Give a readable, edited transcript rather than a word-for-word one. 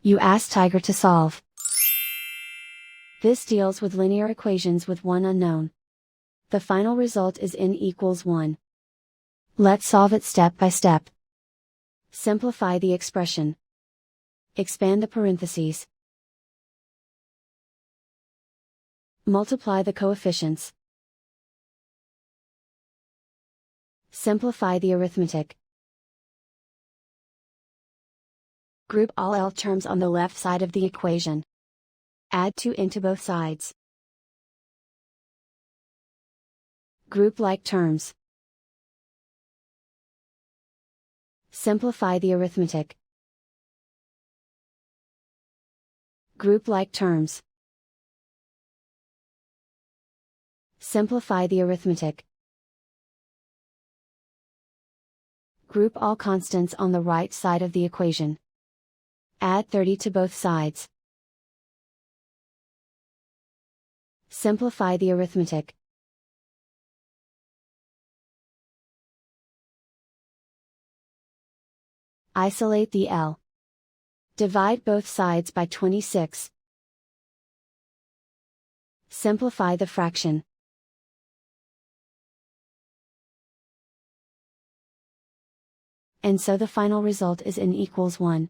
You ask Tiger to solve. This deals with linear equations with one unknown. The final result is n equals 1. Let's solve it step by step. Simplify the expression. Expand the parentheses. Multiply the coefficients. Simplify the arithmetic. Group all L terms on the left side of the equation. Add 2n to both sides. Group like terms. Simplify the arithmetic. Group like terms. Simplify the arithmetic. Group all constants on the right side of the equation. Add 30 to both sides. Simplify the arithmetic. Isolate the L. Divide both sides by 26. Simplify the fraction. And so the final result is n equals 1.